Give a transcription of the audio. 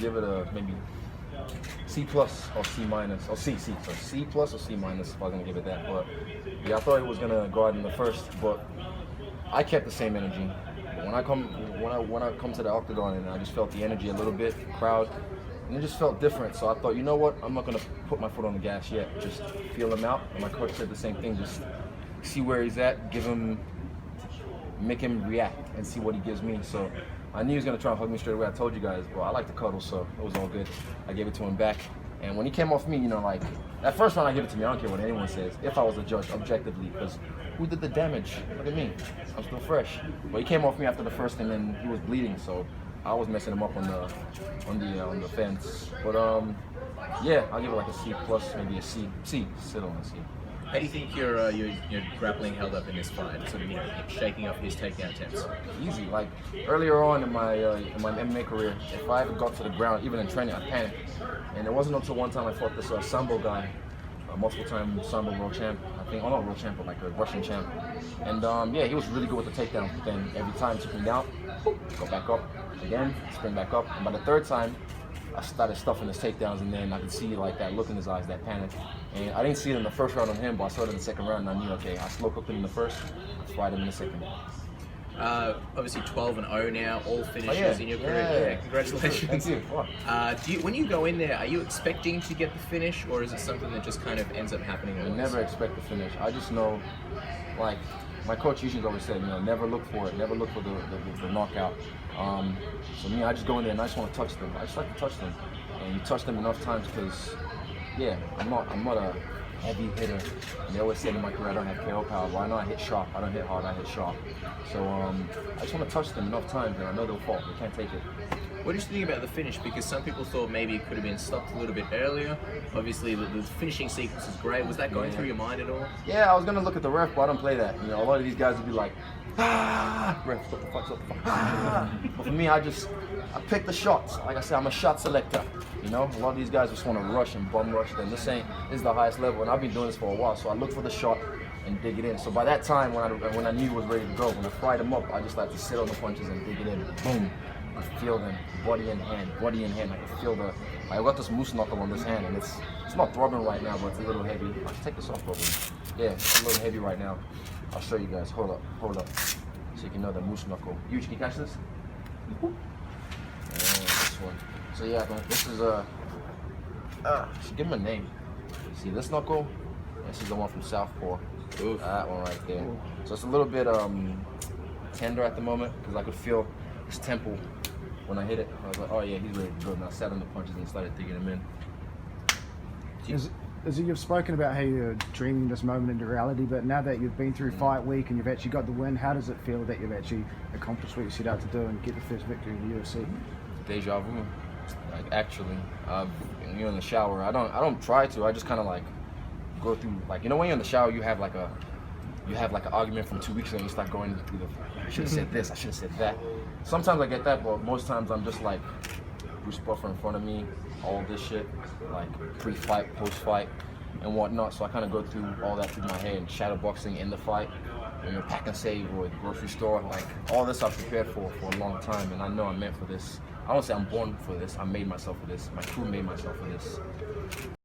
give it a maybe C plus or C minus, or C. So C plus or C minus if I was gonna give it that. But yeah, I thought he was gonna go out in the first, but I kept the same energy. But when I come to the octagon, and I just felt the energy a little bit, crowd, and it just felt different. So I thought, you know what, I'm not gonna put my foot on the gas yet. Just feel him out. And my coach said the same thing. Just see where he's at, make him react, and see what he gives me. So I knew he was gonna try and hug me straight away. I told you guys, but I like to cuddle, so it was all good. I gave it to him back, and when he came off me, you know, like that first round I give it to me. I don't care what anyone says. If I was a judge, objectively, because who did the damage? Look at me, I'm still fresh. But he came off me after the first, and then he was bleeding, so I was messing him up on the fence. But yeah, I'll give it like a C plus, maybe a C. Sit on a C. How do you think your grappling held up in this fight? Sort of, shaking off his takedown attempts. Easy. Like earlier on in my MMA career, if I ever got to the ground, even in training, I panicked. And it wasn't until one time I fought this Sambo guy, multiple-time Sambo world champ. I think, not world champ, but like a Russian champ. And yeah, he was really good with the takedown. But then every time he took me down, go back up again, spring back up. And by the third time, I started stuffing his takedowns, and then I could see like that look in his eyes, that panic. And I didn't see it in the first round on him, but I saw it in the second round, and I knew, okay, I slow cooked him in the first, I fried him in the second. Obviously 12-0 now, all finishes in your career. Yeah, congratulations. Thank you. When you go in there, are you expecting to get the finish, or is it something that just kind of ends up happening? I never expect the finish. I just know, like, my coach usually always said, never look for it, never look for the knockout. So me, I just go in there and I just want to touch them. I just like to touch them, and you touch them enough times because, yeah, I'm not a heavy hitter. And they always say in my career I don't have KO power. Well, I know I hit sharp. I don't hit hard. I hit sharp. So I just want to touch them enough times, and I know they'll fall. They can't take it. What did you think about the finish? Because some people thought maybe it could have been stopped a little bit earlier. Obviously, the finishing sequence is great. Was that going through your mind at all? Yeah, I was gonna look at the ref, but I don't play that. A lot of these guys would be like, ref, what the fuck, But for me, I pick the shots. Like I said, I'm a shot selector. A lot of these guys just want to rush and bum rush them. This is the highest level, and I've been doing this for a while, so I look for the shot and dig it in. So by that time, when I knew it was ready to go, when I fried them up, I just like to sit on the punches and dig it in. Boom. I feel them, body in hand. I can feel I got this moose knuckle on this hand, and it's not throbbing right now, but it's a little heavy. I'll take this off, probably. Yeah, it's a little heavy right now. I'll show you guys. Hold up. So you can know the moose knuckle. You can catch this? And this one. So yeah, this is give him a name. See this knuckle? This is the one from Southpaw. Oof. That one right there. So it's a little bit tender at the moment because I could feel his temple when I hit it. I was like, oh yeah, he's ready to go. And I sat on the punches and started digging him in. You've spoken about how you're dreaming this moment into reality, but now that you've been through fight week and you've actually got the win, how does it feel that you've actually accomplished what you set out to do and get the first victory in the UFC? Deja vu. Like actually, when you're in the shower, I don't try to. I just kind of like go through, like, when you're in the shower, you have like an argument from 2 weeks ago, and you start going through I should have said this, I should have said that. Sometimes I get that, but most times I'm just like, Bruce Buffer in front of me, all this shit, like pre-fight, post-fight, and whatnot. So I kind of go through all that through my head, and shadowboxing in the fight, pack and save or the grocery store, like all this I've prepared for a long time, and I know I'm meant for this. I don't say I'm born for this, I made myself for this. My crew made myself for this.